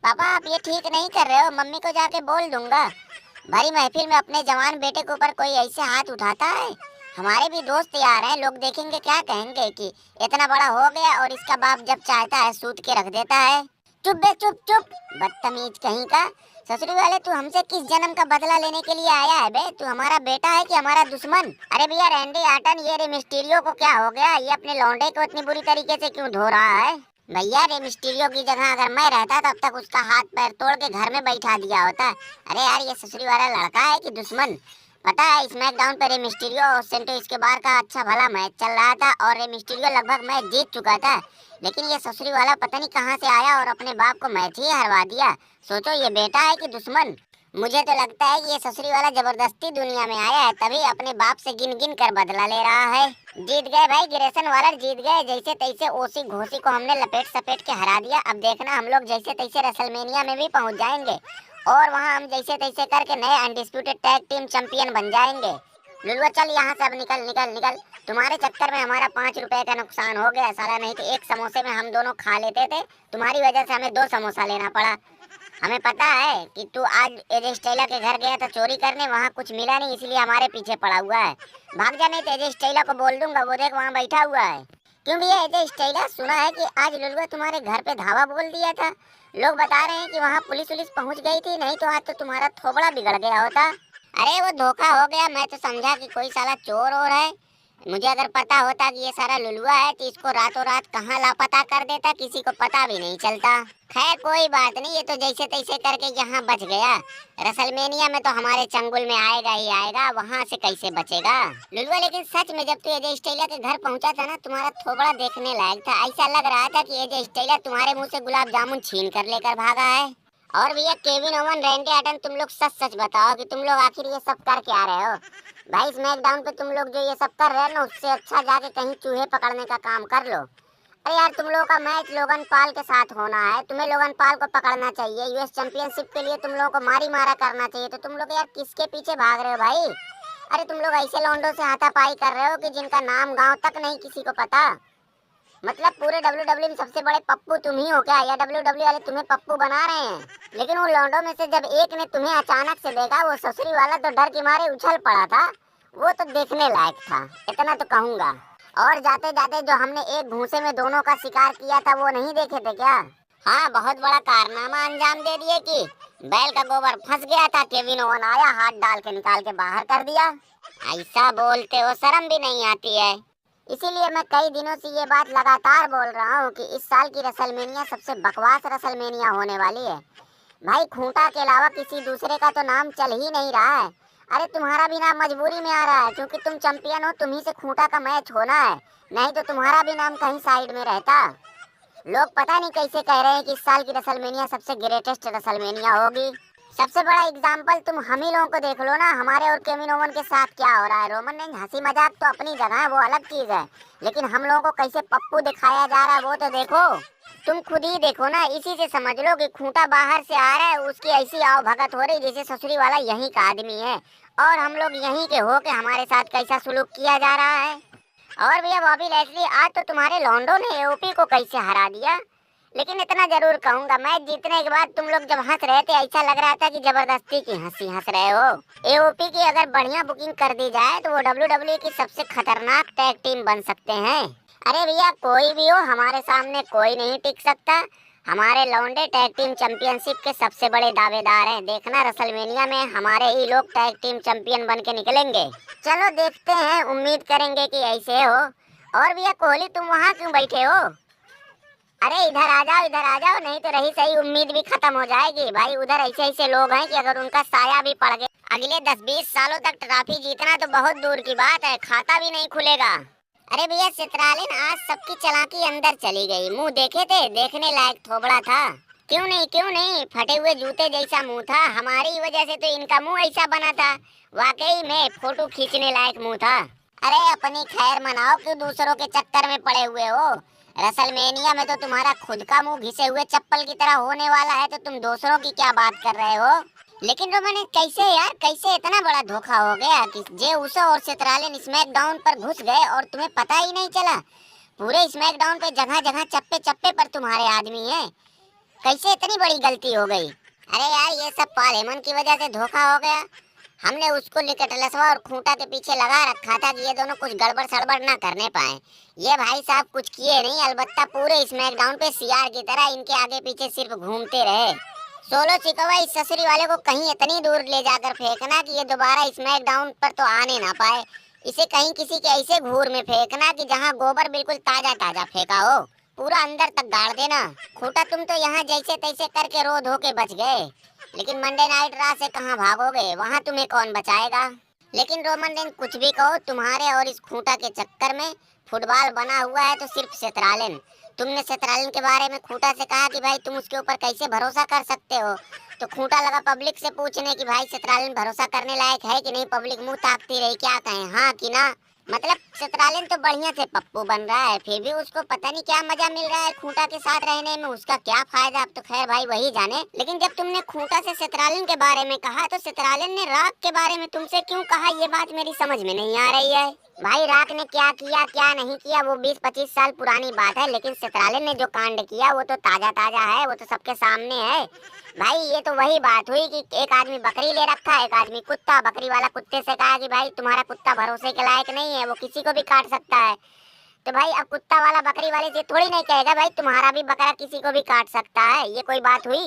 पापा आप ये ठीक नहीं कर रहे हो, मम्मी को जाके बोल दूंगा। भाई महफिल में अपने जवान बेटे के ऊपर कोई ऐसे हाथ उठाता है? हमारे भी दोस्त यार हैं, लोग देखेंगे क्या कहेंगे कि इतना बड़ा हो गया और इसका बाप जब चाहता है सूत के रख देता है। चुप बे चुप चुप, बदतमीज कहीं का। ससुरी वाले तू हमसे किस जन्म का बदला लेने के लिए आया है बे? तू हमारा बेटा है कि हमारा दुश्मन? अरे भैया रैंडी आटन, ये रे मिस्टीरियो को क्या हो गया? ये अपने लौंडे को इतनी बुरी तरीके से क्यों धो रहा है? भैया रे मिस्टीरियो की जगह अगर मैं रहता तब तक उसका हाथ पैर तोड़ के घर में बैठा दिया होता। अरे यार ये ससुरी वाला लड़का है कि दुश्मन? पता है स्मैकडाउन पर रे मिस्टीरियो और सेंटो इसके बार का अच्छा भला मैच चल रहा था और रे मिस्टीरियो लगभग मैच जीत चुका था, लेकिन ये ससुरी वाला पता नहीं कहां से आया और अपने बाप को मैच ही हरवा दिया। सोचो ये बेटा है कि दुश्मन? मुझे तो लगता है कि ये ससुरी वाला जबरदस्ती दुनिया में आया है, तभी अपने बाप से गिन गिन कर बदला ले रहा है। जीत गए भाई, गिरेसन वालर जीत गए। जैसे तैसे ओसी घोसी को हमने लपेट सपेट के हरा दिया। अब देखना हम लोग जैसे तैसे रेसलमेनिया में भी पहुंच जाएंगे और वहां हम जैसे तैसे करके नए अनडिस्प्यूटेड टैग टीम चैंपियन बन जाएंगे। लुलुआ चल यहाँ से, अब निकल निकल निकल। तुम्हारे चक्कर में हमारा 5 रुपए का नुकसान हो गया साला, नहीं तो एक समोसे में हम दोनों खा लेते थे। तुम्हारी वजह से हमें 2 समोसा लेना पड़ा। हमें पता है कि तू आज एजे स्टाइला के घर गया था चोरी करने, वहाँ कुछ मिला नहीं इसलिए हमारे पीछे पड़ा हुआ है। भाग जा नहीं तो एजे स्टाइला को बोल दूंगा, वो देख वहाँ बैठा हुआ है। क्यों भैया एजे स्टाइला, सुना है कि आज लुलुआ तुम्हारे घर पे धावा बोल दिया था। लोग बता रहे हैं कि वहाँ पुलिस उलिस पहुँच गई थी, नहीं तो आज तो तुम्हारा थोबड़ा बिगड़ गया होता। अरे वो धोखा हो गया, मैं तो समझा कि कोई साला चोर और है। मुझे अगर पता होता कि ये सारा लुलुआ है तो इसको रातों रात कहाँ लापता कर देता, किसी को पता भी नहीं चलता। खैर कोई बात नहीं, ये तो जैसे तैसे करके यहाँ बच गया। रेसलमेनिया में तो हमारे चंगुल में आएगा ही आएगा, वहाँ से कैसे बचेगा लुलुआ। लेकिन सच में जब तू एजे स्टाइला के घर पहुँचा था ना, तुम्हारा थोबड़ा देखने लायक था। ऐसा लग रहा था कि एजे स्टाइला तुम्हारे मुँह से गुलाब जामुन छीन कर लेकर भागा है। और भैया केविन ओवन, रैंडी ऑर्टन, तुम लोग सच सच बताओ कि तुम लोग आखिर ये सब कर क्या रहे हो? भाई स्मैकडाउन पे तुम लोग जो ये सब कर रहे हो ना, उससे अच्छा जाके कहीं चूहे पकड़ने का काम कर लो। अरे यार तुम लोगों का मैच लोगन पाल के साथ होना है, तुम्हें लोगन पाल को पकड़ना चाहिए। यूएस चैंपियनशिप के लिए तुम लोगों को मारी मारा करना चाहिए। तो तुम लोग यार किसके पीछे भाग रहे हो भाई? अरे तुम लोग ऐसे लौंडों से हाथापाई कर रहे हो कि जिनका नाम गाँव तक नहीं किसी को पता। मतलब पूरे डब्ल्यूडब्ल्यू में सबसे बड़े पप्पू तुम ही हो क्या, या डब्ल्यूडब्ल्यू वाले तुम्हें पप्पू बना रहे हैं? लेकिन वो लौंडों में से जब एक ने तुम्हें अचानक से देखा, वो ससुरी वाला तो डर के मारे उछल पड़ा था। वो तो देखने लायक था, इतना तो कहूंगा। और जाते जाते जो हमने एक भूसे में दोनों का शिकार किया था, वो नहीं देखे थे क्या? हाँ बहुत बड़ा कारनामा अंजाम दे दिए कि बैल का गोबर फंस गया था, केविन ओवन आया हाथ डाल के निकाल के बाहर कर दिया। ऐसा बोलते हो, शर्म भी नहीं आती है? इसीलिए मैं कई दिनों से ये बात लगातार बोल रहा हूँ कि इस साल की रेसलमेनिया सबसे बकवास रेसलमेनिया होने वाली है। भाई खूंटा के अलावा किसी दूसरे का तो नाम चल ही नहीं रहा है। अरे तुम्हारा भी नाम मजबूरी में आ रहा है क्योंकि तुम चैंपियन हो, तुम्ही से खूंटा का मैच होना है, नहीं तो तुम्हारा भी नाम कहीं साइड में रहता। लोग पता नहीं कैसे कह रहे हैं कि इस साल की रेसलमेनिया सबसे ग्रेटेस्ट रेसलमेनिया होगी। सबसे बड़ा एग्जाम्पल तुम हम ही लोगों को देख लो ना, हमारे और केविन ओवन के साथ क्या हो रहा है। रोमन रेंज हंसी मजाक तो अपनी जगह है, वो अलग चीज है, लेकिन हम लोगों को कैसे पप्पू दिखाया जा रहा है वो तो देखो। तुम खुद ही देखो ना, इसी से समझ लो कि खूंटा बाहर से आ रहा है, उसकी ऐसी आओ भगत हो रही जैसे ससुरी वाला यहीं का आदमी है और हम लोग यहीं के हो के हमारे साथ कैसा सुलूक किया जा रहा है। और भैया बॉबी लैस्ली, आज तो तुम्हारे लॉन्डो ने एओपी को कैसे हरा दिया। लेकिन इतना जरूर कहूंगा, मैच जीतने के बाद तुम लोग जब हंस रहे थे ऐसा लग रहा था कि जबरदस्ती की हंसी हंस रहे हो। एओपी की अगर बढ़िया बुकिंग कर दी जाए तो वो डब्ल्यूडब्ल्यू की सबसे खतरनाक टैग टीम बन सकते हैं। अरे भैया कोई भी हो, हमारे सामने कोई नहीं टिक सकता। हमारे लौंडे टैग टीम चैंपियनशिप के सबसे बड़े दावेदार हैं। देखना रेसलमेनिया में हमारे ही लोग टैग टीम चैंपियन बन के निकलेंगे। चलो देखते हैं, उम्मीद करेंगे कि ऐसे हो। और भैया कोहली तुम वहाँ क्यों बैठे हो? अरे इधर आ जाओ, इधर आ जाओ, नहीं तो रही सही उम्मीद भी खत्म हो जाएगी। भाई उधर ऐसे ऐसे लोग हैं कि अगर उनका साया भी पड़ गया अगले 10-20 सालों तक ट्रॉफी जीतना तो बहुत दूर की बात है, खाता भी नहीं खुलेगा। अरे भैया चित्रालिन, आज सबकी चालाकी अंदर चली गई। मुंह देखे थे, देखने लायक थोबड़ा था। क्यों नहीं क्यों नहीं, फटे हुए जूते जैसा मुंह था। हमारी वजह से तो इनका मुंह ऐसा बना था। वाकई में फोटो खींचने लायक मुंह था। अरे अपनी खैर मनाओ, क्यों दूसरों के चक्कर में पड़े हुए हो? रेसलमेनिया में तो तुम्हारा खुद का मुंह घिसे हुए चप्पल की तरह होने वाला है, तो तुम दूसरों की क्या बात कर रहे हो? लेकिन रोमन कैसे यार, कैसे इतना बड़ा धोखा हो गया कि जे उसो और चित्रालिन स्मैकडाउन पर घुस गए और तुम्हें पता ही नहीं चला? पूरे स्मैकडाउन पे जगह जगह चप्पे चप्पे पर तुम्हारे आदमी हैं। कैसे इतनी बड़ी गलती हो गई? अरे यार ये सब पालेमन की वजह से धोखा हो गया। हमने उसको निकटलसवा और खूंटा के पीछे लगा रखा था कि ये दोनों कुछ गड़बड़ सड़बड़ ना करने पाए। ये भाई साहब कुछ किए नहीं, अलबत्ता पूरे स्मैकडाउन पे सीआर की तरह इनके आगे पीछे सिर्फ घूमते रहे। सोलो सिकोवा इस ससुरी वाले को कहीं इतनी दूर ले जाकर फेंकना कि ये दोबारा स्मैकडाउन पर तो आने ना पाए। इसे कहीं किसी के ऐसे घूर में फेंकना कि जहाँ गोबर बिल्कुल ताजा ताजा फेंका हो, पूरा अंदर तक गाड़ देना। खूंटा तुम तो यहाँ जैसे तैसे करके रो धो के बच गए, लेकिन मंडे नाइट रा से कहाँ भागोगे? वहाँ तुम्हें कौन बचाएगा? लेकिन रोमन रेन कुछ भी कहो, तुम्हारे और इस खूंटा के चक्कर में फुटबॉल बना हुआ है तो सिर्फ सेत्रालेन। तुमने सेत्रालेन के बारे में खूंटा से कहा कि भाई तुम उसके ऊपर कैसे भरोसा कर सकते हो, तो खूंटा लगा पब्लिक से पूछने कि भाई सेत्रालेन भरोसा करने लायक है कि नहीं। पब्लिक मुंह ताकती रही, क्या कहें, हाँ कि ना। मतलब सेत्रालेन तो बढ़िया से पप्पू बन रहा है, फिर भी उसको पता नहीं क्या मजा मिल रहा है खूंटा के साथ रहने में। उसका क्या फायदा, अब तो खैर भाई वही जाने। लेकिन जब तुमने खूंटा से सेत्रालेन के बारे में कहा तो सेत्रालेन ने राख के बारे में तुमसे क्यों कहा, ये बात मेरी समझ में नहीं आ रही है। भाई राख ने क्या किया क्या नहीं किया वो 20-25 साल पुरानी बात है, लेकिन सेत्रालेन ने जो कांड किया वो तो ताजा ताजा है, वो तो सबके सामने है। भाई ये तो वही बात हुई कि एक आदमी बकरी ले रखा है, एक आदमी कुत्ता। बकरी वाला कुत्ते से कहा कि भाई तुम्हारा कुत्ता भरोसे के लायक नहीं है, वो किसी को भी काट सकता है। तो भाई अब कुत्ता वाला बकरी वाले से थोड़ी नहीं कहेगा भाई तुम्हारा भी बकरा किसी को भी काट सकता है। ये कोई बात हुई?